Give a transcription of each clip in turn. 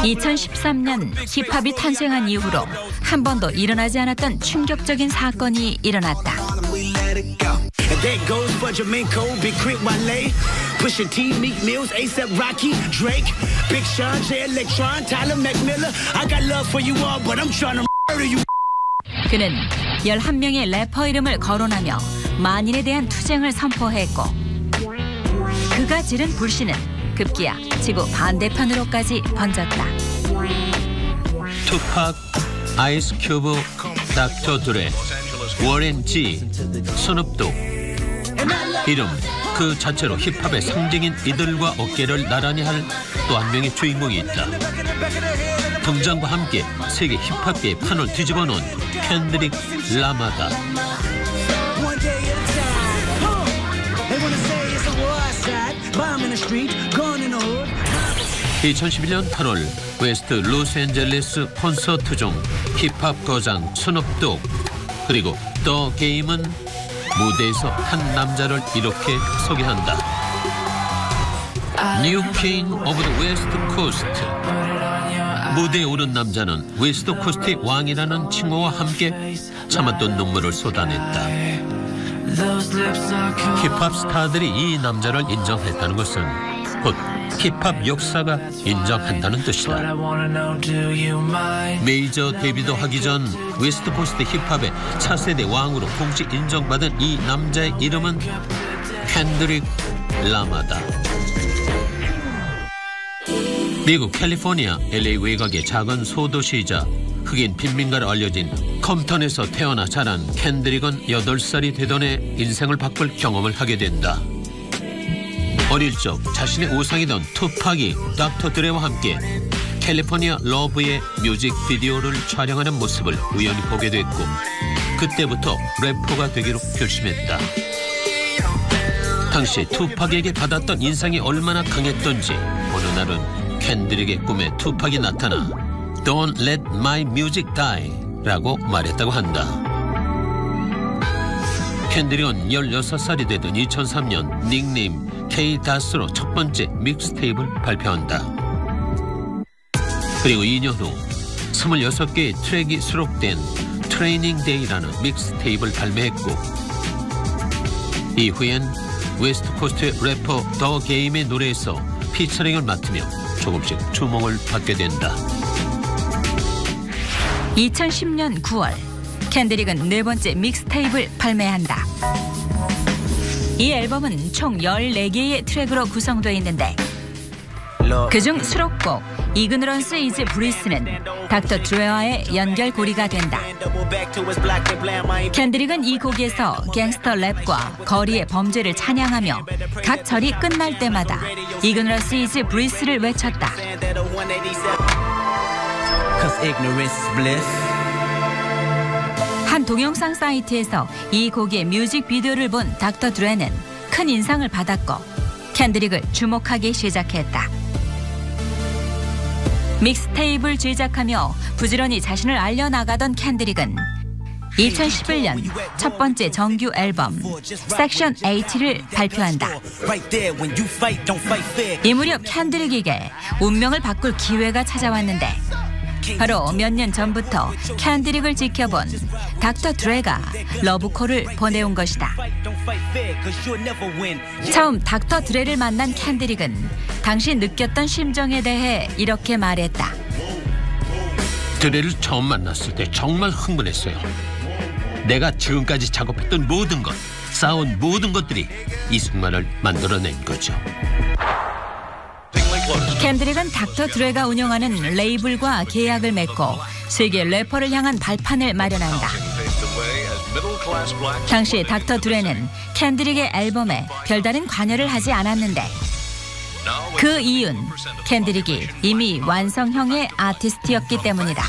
2013년 힙합이 탄생한 이후로 한 번도 일어나지 않았던 충격적인 사건이 일어났다. 그는 11명의 래퍼 이름을 거론하며 만인에 대한 투쟁을 선포했고 그가 지른 불씨는 급기야 지구 반대편으로까지 번졌다. 투팍, 아이스 큐브, 닥터 드레, 워렌 G, 스눕독. 이름 그 자체로 힙합의 상징인 이들과 어깨를 나란히 할 또 한 명의 주인공이 있다. 등장과 함께 세계 힙합계의 판을 뒤집어 놓은 켄드릭 라마다. 2011년 8월 웨스트 로스앤젤레스 콘서트 중 힙합 거장 스눕독 그리고 더 게임은 무대에서 한 남자를 이렇게 소개한다. 뉴 퀸 오브 더 웨스트 코스트. 무대에 오른 남자는 웨스트 코스트의 왕이라는 칭호와 함께 참았던 눈물을 쏟아냈다. 힙합 스타들이 이 남자를 인정했다는 것은 곧 힙합 역사가 인정한다는 뜻이다. 메이저 데뷔도 하기 전 웨스트 코스트 힙합의 차세대 왕으로 공식 인정받은 이 남자의 이름은 켄드릭 라마다. 미국 캘리포니아 LA 외곽의 작은 소도시이자 흑인 빈민가로 알려진 컴턴에서 태어나 자란 켄드릭은 8살이 되던 해 인생을 바꿀 경험을 하게 된다. 어릴 적 자신의 우상이던 투팍이 닥터 드레와 함께 캘리포니아 러브의 뮤직비디오를 촬영하는 모습을 우연히 보게 됐고 그때부터 래퍼가 되기로 결심했다. 당시 투팍에게 받았던 인상이 얼마나 강했던지 어느 날은 켄드릭의 꿈에 투팍이 나타나 Don't let my music die 라고 말했다고 한다. 켄드릭은 16살이 되던 2003년 닉네임 K-다스로 첫 번째 믹스테이프를 발표한다. 그리고 2년 후 26개의 트랙이 수록된 트레이닝 데이라는 믹스테이프를 발매했고 이후엔 웨스트 코스트의 래퍼 더 게임의 노래에서 피처링을 맡으며 조금씩 주목을 받게 된다. 2010년 9월 켄드릭은 네 번째 믹스테이프를 발매한다. 이 앨범은 총 14개의 트랙으로 구성되어 있는데 그중 수록곡 이그노런스 이즈 브리스는 닥터 드레와의 연결고리가 된다. 켄드릭은 이 곡에서 갱스터 랩과 거리의 범죄를 찬양하며 각 절이 끝날 때마다 이그노런스 이즈 브리스를 외쳤다. 한 동영상 사이트에서 이 곡의 뮤직비디오를 본 닥터 드레는 큰 인상을 받았고 켄드릭을 주목하기 시작했다. 믹스테이프를 제작하며 부지런히 자신을 알려나가던 켄드릭은 2011년 첫 번째 정규 앨범 섹션 80를 발표한다. 이 무렵 켄드릭에게 운명을 바꿀 기회가 찾아왔는데 바로 몇 년 전부터 켄드릭을 지켜본 닥터 드레가 러브콜을 보내온 것이다. 처음 닥터 드레를 만난 켄드릭은 당시 느꼈던 심정에 대해 이렇게 말했다. 드레를 처음 만났을 때 정말 흥분했어요. 내가 지금까지 작업했던 모든 것, 쌓아온 모든 것들이 이 순간을 만들어낸 거죠. 켄드릭은 닥터 드레가 운영하는 레이블과 계약을 맺고 세계 래퍼를 향한 발판을 마련한다. 당시 닥터 드레는 켄드릭의 앨범에 별다른 관여를 하지 않았는데 그 이유는 켄드릭이 이미 완성형의 아티스트였기 때문이다.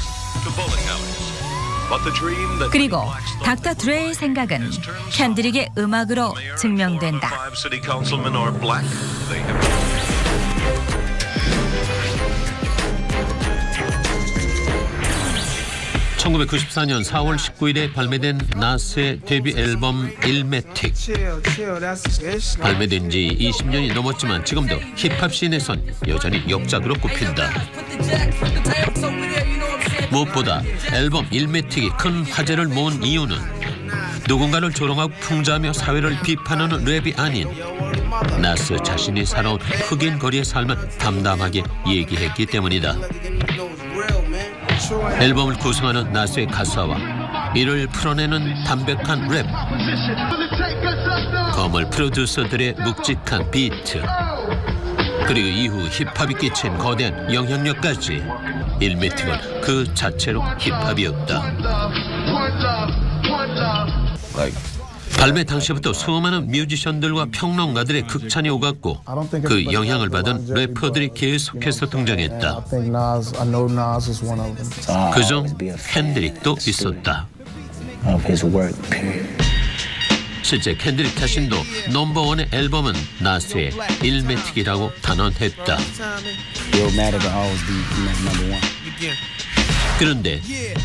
그리고 닥터 드레의 생각은 켄드릭의 음악으로 증명된다. 1994년 4월 19일에 발매된 나스의 데뷔 앨범 일매틱. 발매된 지 20년이 넘었지만 지금도 힙합 씬에선 여전히 역작으로 꼽힌다. 무엇보다 앨범 일매틱이 큰 화제를 모은 이유는 누군가를 조롱하고 풍자하며 사회를 비판하는 랩이 아닌 나스 자신이 살아온 흑인 거리의 삶을 담담하게 얘기했기 때문이다. 앨범을 구성하는 나스의 가사와 이를 풀어내는 담백한 랩, 거물 프로듀서들의 묵직한 비트, 그리고 이후 힙합이 끼친 거대한 영향력까지 일매틱은 그 자체로 힙합이었다. 발매 당시부터 수많은 뮤지션들과 평론가들의 극찬이 오갔고 그 영향을 받은 래퍼들이 계속해서 등장했다. 그중 켄드릭도 있었다. 실제 켄드릭 자신도 넘버원의 앨범은 나스의 일매틱이라고 단언했다. 그런데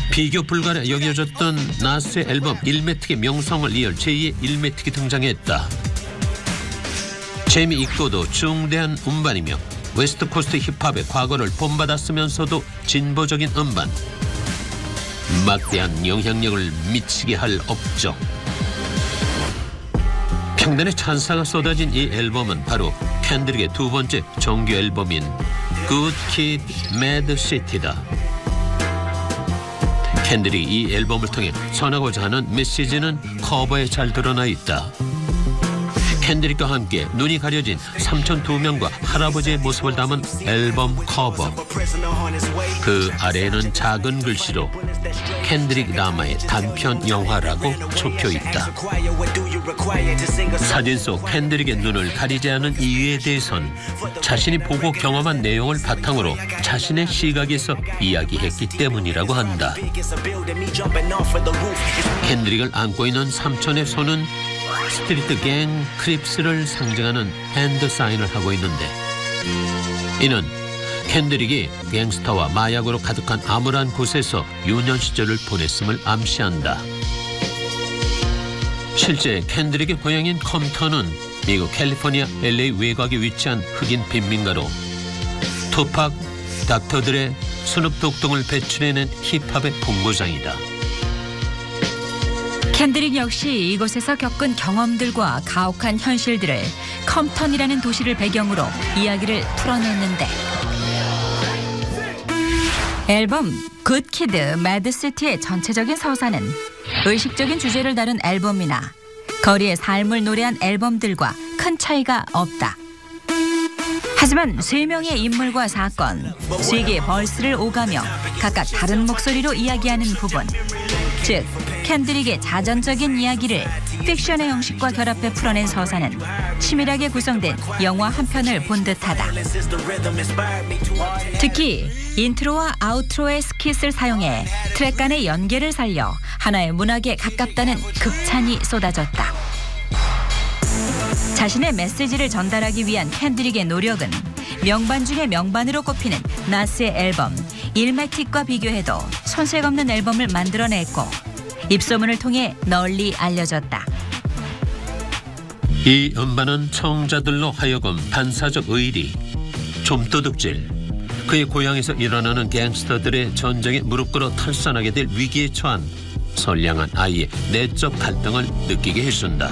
비교 불가라 여겨졌던 나스의 앨범 일매틱의 명성을 이을 제2의 일매틱이 등장했다. 재미있고도 중대한 음반이며 웨스트코스트 힙합의 과거를 본받았으면서도 진보적인 음반, 막대한 영향력을 미치게 할 업적. 평단의 찬사가 쏟아진 이 앨범은 바로 켄드릭의 두 번째 정규 앨범인 Good Kid, Mad City다. 켄드릭이 이 앨범을 통해 전하고자 하는 메시지는 커버에 잘 드러나 있다. 켄드릭과 함께 눈이 가려진 삼촌 2명과 할아버지의 모습을 담은 앨범 커버. 그 아래에는 작은 글씨로 켄드릭 라마의 단편 영화라고 적혀있다. 사진 속 켄드릭의 눈을 가리지 않은 이유에 대해선 자신이 보고 경험한 내용을 바탕으로 자신의 시각에서 이야기했기 때문이라고 한다. 켄드릭을 안고 있는 삼촌의 손은 스트리트 갱 크립스를 상징하는 핸드 사인을 하고 있는데, 이는 켄드릭이 갱스터와 마약으로 가득한 암울한 곳에서 유년 시절을 보냈음을 암시한다. 실제 켄드릭의 고향인 컴턴은 미국 캘리포니아 LA 외곽에 위치한 흑인 빈민가로 투팍, 닥터들의 스눕독 등을 배출해낸 힙합의 본고장이다. 켄드릭 역시 이곳에서 겪은 경험들과 가혹한 현실들을 컴턴이라는 도시를 배경으로 이야기를 풀어냈는데, 앨범 Good Kid, Mad City의 전체적인 서사는 의식적인 주제를 다룬 앨범이나 거리의 삶을 노래한 앨범들과 큰 차이가 없다. 하지만 3명의 인물과 사건, 3개의 벌스를 오가며 각각 다른 목소리로 이야기하는 부분, 즉 켄드릭의 자전적인 이야기를 픽션의 형식과 결합해 풀어낸 서사는 치밀하게 구성된 영화 한 편을 본 듯하다. 특히 인트로와 아우트로의 스킷을 사용해 트랙 간의 연계를 살려 하나의 문학에 가깝다는 극찬이 쏟아졌다. 자신의 메시지를 전달하기 위한 켄드릭의 노력은 명반 중의 명반으로 꼽히는 나스의 앨범 일매틱과 비교해도 손색 없는 앨범을 만들어냈고 입소문을 통해 널리 알려졌다. 이 음반은 청자들로 하여금 반사적 의리, 좀도둑질, 그의 고향에서 일어나는 갱스터들의 전쟁에 무릎 꿇어 탈선하게 될 위기에 처한 선량한 아이의 내적 갈등을 느끼게 해준다.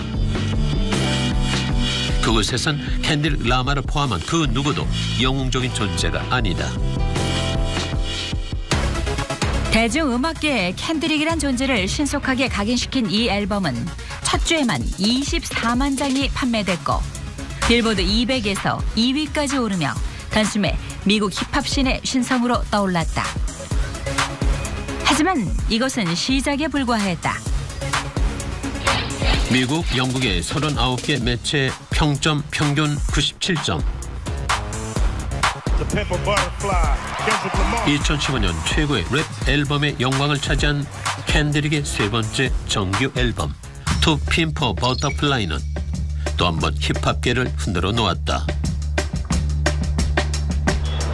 그곳에선 켄드릭 라마를 포함한 그 누구도 영웅적인 존재가 아니다. 대중음악계에 켄드릭이란 존재를 신속하게 각인시킨 이 앨범은 첫 주에만 24만 장이 판매됐고 빌보드 200에서 2위까지 오르며 단숨에 미국 힙합씬의 신성으로 떠올랐다. 하지만 이것은 시작에 불과했다. 미국, 영국의 39개 매체 평점 평균 97점. 2015년 최고의 랩 앨범의 영광을 차지한 켄드릭의 세 번째 정규 앨범 To Pimp a Butterfly는 또 한 번 힙합계를 흔들어 놓았다.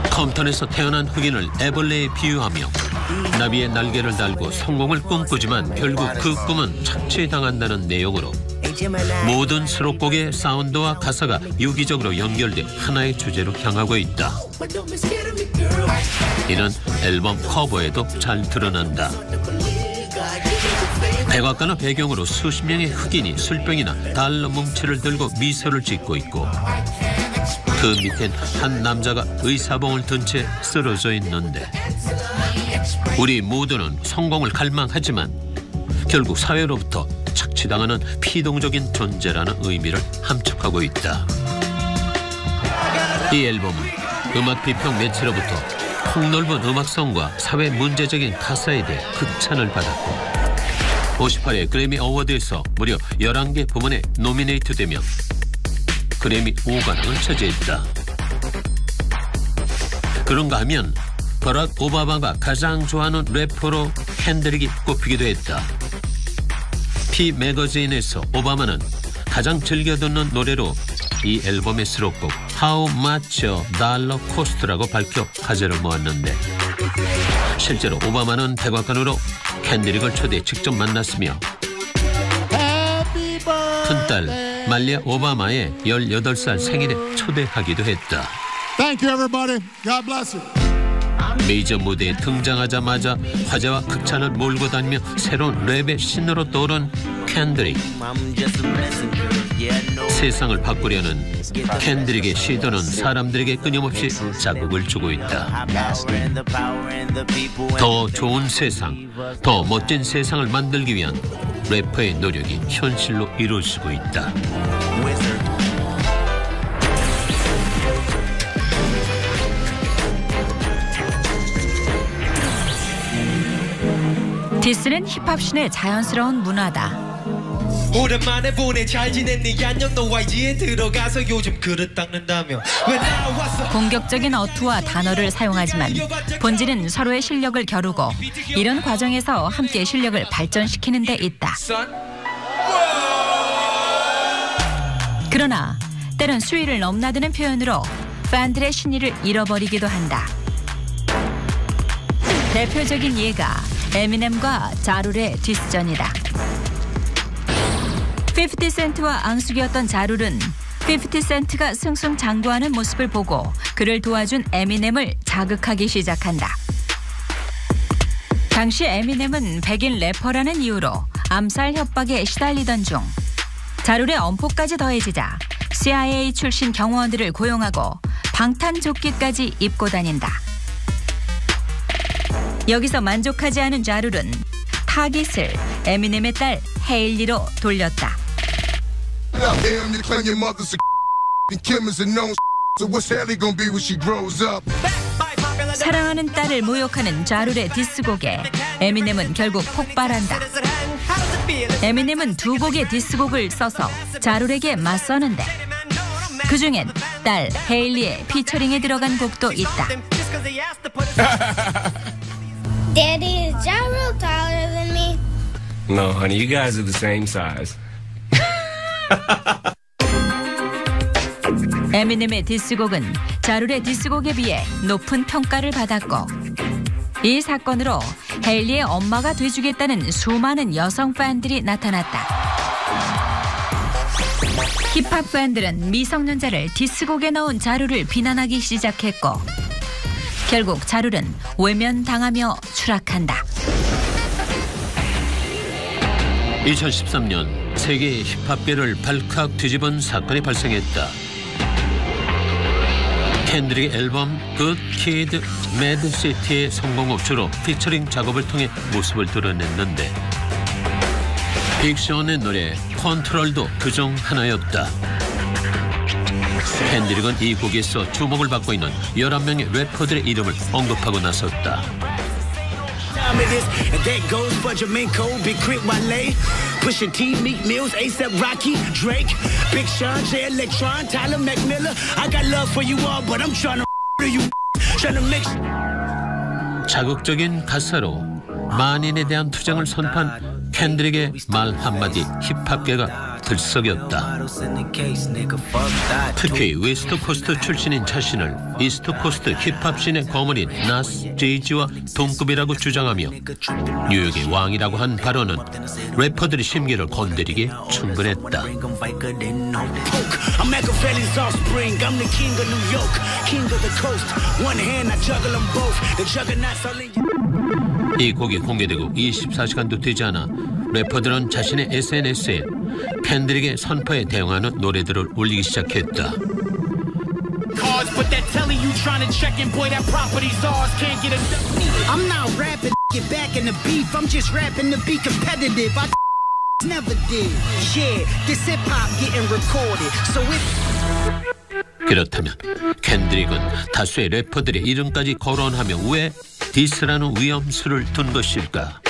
컴턴에서 태어난 흑인을 애벌레에 비유하며 나비의 날개를 달고 성공을 꿈꾸지만 결국 그 꿈은 착취당한다는 내용으로 모든 수록곡의 사운드와 가사가 유기적으로 연결돼 하나의 주제로 향하고 있다. 이는 앨범 커버에도 잘 드러난다. 백악관을 배경으로 수십 명의 흑인이 술병이나 달러 뭉치를 들고 미소를 짓고 있고 그 밑엔 한 남자가 의사봉을 든 채 쓰러져 있는데 우리 모두는 성공을 갈망하지만 결국 사회로부터 착취당하는 피동적인 존재라는 의미를 함축하고 있다. 이 앨범은 음악 비평 매체로부터 폭넓은 음악성과 사회 문제적인 가사에 대해 극찬을 받았고 58회 그래미 어워드에서 무려 11개 부문에 노미네이트되며 그래미 5관왕을 차지했다. 그런가 하면 버락 오바마가 가장 좋아하는 래퍼로 켄드릭이 꼽히기도 했다. 피 매거진에서 오바마는 가장 즐겨 듣는 노래로 이 앨범의 수록곡 How Much a Dollar Cost라고 밝혀 화제를 모았는데 실제로 오바마는 백악관으로 켄드릭을 초대해 직접 만났으며 큰딸 말리아 오바마의 18살 생일에 초대하기도 했다. Thank you, everybody. God bless you. 메이저 무대에 등장하자마자 화제와 극찬을 몰고 다니며 새로운 랩의 신으로 떠오른 켄드릭. 세상을 바꾸려는 켄드릭의 시도는 사람들에게 끊임없이 자극을 주고 있다. 더 좋은 세상, 더 멋진 세상을 만들기 위한 래퍼의 노력이 현실로 이루어지고 있다. 디스는 힙합씬의 자연스러운 문화다. 오랜만에 보내 잘 지냈니 안녕 너 YG에 들어가서 요즘 그릇 닦는다며 왜 나왔어. 공격적인 어투와 단어를 사용하지만 본질은 서로의 실력을 겨루고 이런 과정에서 함께 실력을 발전시키는 데 있다. 그러나 때론 수위를 넘나드는 표현으로 팬들의 신의를 잃어버리기도 한다. 대표적인 예가 에미넴과 자룰의 디스전이다. 50센트와 앙숙이었던 자룰은 50센트가 승승장구하는 모습을 보고 그를 도와준 에미넴을 자극하기 시작한다. 당시 에미넴은 백인 래퍼라는 이유로 암살 협박에 시달리던 중 자룰의 엄포까지 더해지자 CIA 출신 경호원들을 고용하고 방탄조끼까지 입고 다닌다. 여기서 만족하지 않은 자룰은 타깃을 에미넴의 딸 헤일리로 돌렸다. 사랑하는 딸을 모욕하는 자룰의 디스곡에 에미넴은 결국 폭발한다. 에미넴은 2곡의 디스곡을 써서 자룰에게 맞서는데 그중엔 딸 헤일리의 피처링에 들어간 곡도 있다. Daddy, is Ja Rule taller than me? No, honey, you guys are the same size. 에미넴의 디스곡은 자룰의 디스곡에 비해 높은 평가를 받았고 이 사건으로 헤일리의 엄마가 돼주겠다는 수많은 여성 팬들이 나타났다. 힙합 팬들은 미성년자를 디스곡에 넣은 자룰을 비난하기 시작했고 결국 자룰은 외면당하며 추락한다. 2013년 세계 힙합계를 발칵 뒤집은 사건이 발생했다. 켄드릭의 앨범 Good Kid, Mad City의 성공 후 주로 피처링 작업을 통해 모습을 드러냈는데 빅션의 노래 컨트롤도 그중 하나였다. 켄드릭은 이 곡에서 주목을 받고 있는 11명의 래퍼들의 이름을 언급하고 나섰다. 자극적인 가사로 만인에 대한 투쟁을 선포한 켄드릭의 말 한마디 힙합계가 들썩였다. 특히 웨스트 코스트 출신인 자신을 이스트 코스트 힙합씬의 거물인 나스, 제이지와 동급이라고 주장하며 뉴욕의 왕이라고 한 발언은 래퍼들의 심기를 건드리기에 충분했다. 이 곡이 공개되고 24시간도 되지 않아 래퍼들은 자신의 SNS에 캔드릭의 선포에 대응하는 노래들을 올리기 시작했다. 그렇다면 캔드릭은 다수의 래퍼들의 이름까지 거론하며 왜 디스라는 위험수를 둔 것일까?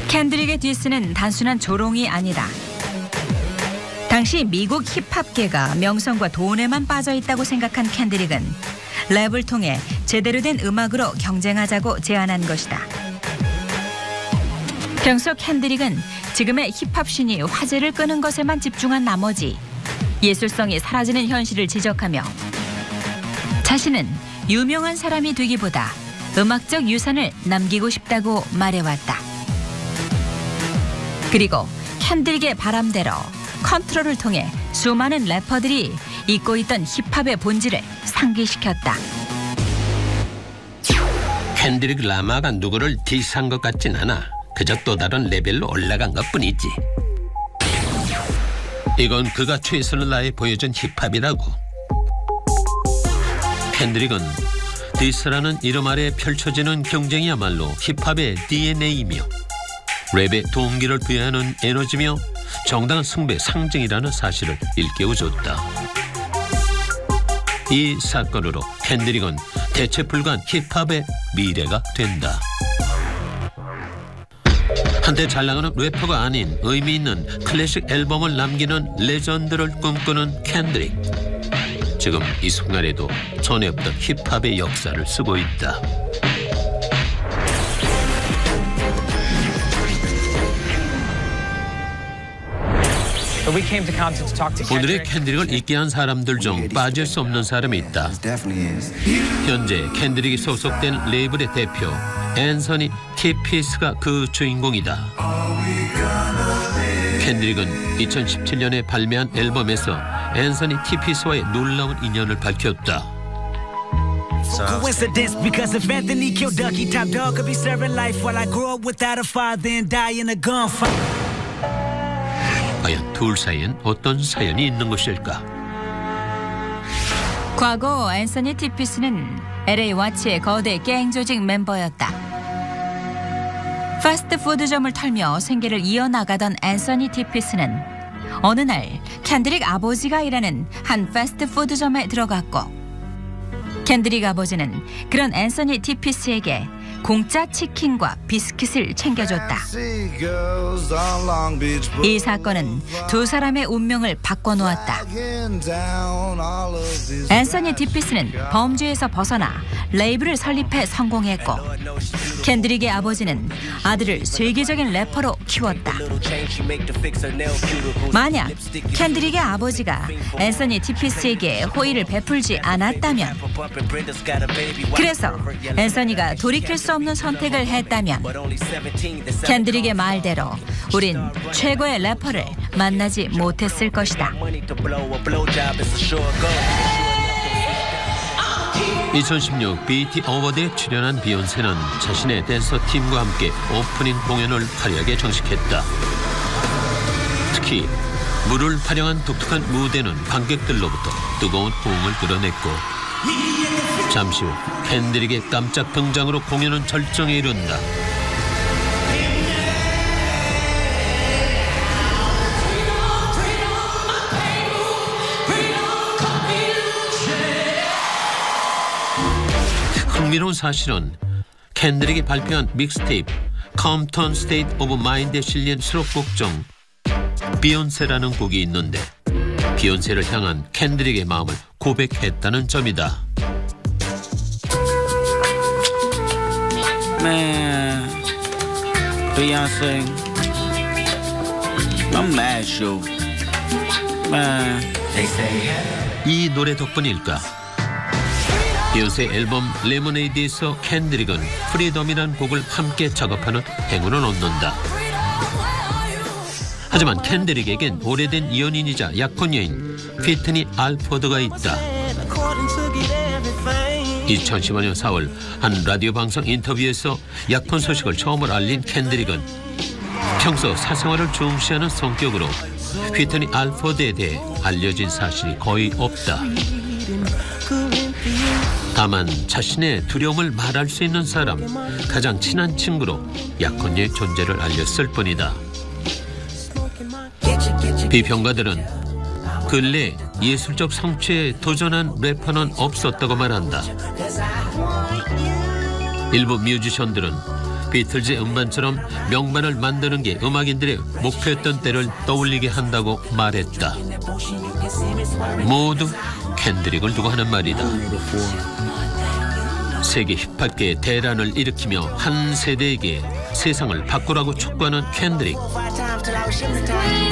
캔드릭의 디스는 단순한 조롱이 아니다. 당시 미국 힙합계가 명성과 돈에만 빠져 있다고 생각한 캔드릭은 랩을 통해 제대로 된 음악으로 경쟁하자고 제안한 것이다. 평소 캔드릭은 지금의 힙합씬이 화제를 끄는 것에만 집중한 나머지 예술성이 사라지는 현실을 지적하며 자신은 유명한 사람이 되기보다 음악적 유산을 남기고 싶다고 말해왔다. 그리고 캔드릭의 바람대로 컨트롤을 통해 수많은 래퍼들이 잊고 있던 힙합의 본질을 상기시켰다. 캔드릭 라마가 누구를 디스한 것 같진 않아. 그저 또 다른 레벨로 올라간 것뿐이지. 이건 그가 최선을 다해 보여준 힙합이라고. 캔드릭은 디스라는 이름 아래 펼쳐지는 경쟁이야말로 힙합의 DNA이며 랩의 동기를 부여하는 에너지며 정당한 승부의 상징이라는 사실을 일깨워줬다. 이 사건으로 캔드릭은 대체 불가한 힙합의 미래가 된다. 한때 잘 나가는 래퍼가 아닌 의미 있는 클래식 앨범을 남기는 레전드를 꿈꾸는 캔드릭. 지금 이 순간에도 전에 없던 힙합의 역사를 쓰고 있다. 오늘의 캔드릭을 잊게 한 사람들 중 빠질 수 없는 사람이 있다. 현재 캔드릭이 소속된 레이블의 대표 앤서니 티피스가 그 주인공이다. 캔드릭은 2017년에 발매한 앨범에서 앤서니 티피스와의 놀라운 인연을 밝혔다. Coincidence because if Anthony killed Ducky, top dog could be serving life while I grow up without a father and die in a gunfight. 과연 둘 사이엔 어떤 사연이 있는 것일까? 과거 앤서니 티피스는 LA 와치의 거대 갱 조직 멤버였다. 패스트푸드점을 털며 생계를 이어나가던 앤서니 티피스는 어느 날 캔드릭 아버지가 일하는 한 패스트푸드점에 들어갔고 캔드릭 아버지는 그런 앤서니 티피스에게 공짜 치킨과 비스킷을 챙겨줬다. 이 사건은 두 사람의 운명을 바꿔놓았다. 앤서니 티피스는 범죄에서 벗어나 레이블을 설립해 성공했고 캔드릭의 아버지는 아들을 세계적인 래퍼로 키웠다. 만약 캔드릭의 아버지가 앤서니 티피스에게 호의를 베풀지 않았다면, 그래서 앤서니가 돌이킬 수 없는 선택을 했다면 캔드릭의 말대로 우린 최고의 래퍼를 만나지 못했을 것이다. 2016 BET 어워드에 출연한 비욘세는 자신의 댄서 팀과 함께 오프닝 공연을 화려하게 장식했다. 특히 물을 활용한 독특한 무대는 관객들로부터 뜨거운 호응을 끌어냈고 잠시 후 캔드릭의 깜짝 등장으로 공연은 절정에 이른다. 흥미로운 사실은 캔드릭이 발표한 믹스테이프 컴프턴 스테이트 오브 마인드에 실린 수록곡 중 비욘세라는 곡이 있는데 비욘세를 향한 캔드릭의 마음을 고백했다는 점이다. Man, Beyonce, I'm mad, Shu. Man. 이 노래 덕분일까? 비욘세 앨범 레모네이드에서 캔드릭은 프리덤이라는 곡을 함께 작업하는 행운을 얻는다. 하지만 캔드릭에겐 오래된 연인이자 약혼녀인 피트니 알포드가 있다. 2015년 4월 한 라디오 방송 인터뷰에서 약혼 소식을 처음으로 알린 캔드릭은 평소 사생활을 중시하는 성격으로 피트니 알포드에 대해 알려진 사실이 거의 없다. 다만 자신의 두려움을 말할 수 있는 사람, 가장 친한 친구로 약혼녀의 존재를 알렸을 뿐이다. 비평가들은 근래 예술적 성취에 도전한 래퍼는 없었다고 말한다. 일부 뮤지션들은 비틀즈의 음반처럼 명반을 만드는 게 음악인들의 목표였던 때를 떠올리게 한다고 말했다. 모두 캔드릭을 두고 하는 말이다. 세계 힙합계의 대란을 일으키며 한 세대에게 세상을 바꾸라고 촉구하는 캔드릭.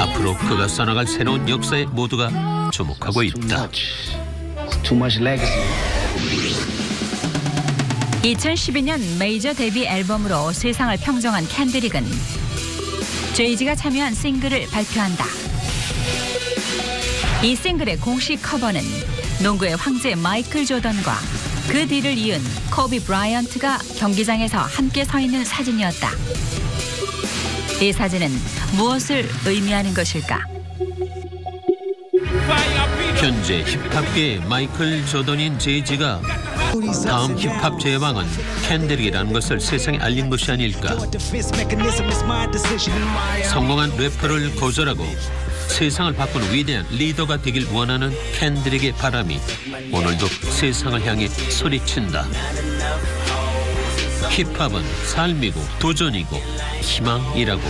앞으로 그가 써나갈 새로운 역사에 모두가 주목하고 있다. 2012년 메이저 데뷔 앨범으로 세상을 평정한 캔드릭은 제이지가 참여한 싱글을 발표한다. 이 싱글의 공식 커버는 농구의 황제 마이클 조던과 그 뒤를 이은 코비 브라이언트가 경기장에서 함께 서 있는 사진이었다. 이 사진은 무엇을 의미하는 것일까? 현재 힙합계의 마이클 조던인 제이지가 다음 힙합 제왕은 캔드릭이라는 것을 세상에 알린 것이 아닐까. 성공한 래퍼를 거절하고 세상을 바꾸는 위대한 리더가 되길 원하는 캔드릭의 바람이 오늘도 세상을 향해 소리친다. 힙합은 삶이고 도전이고 희망이라고.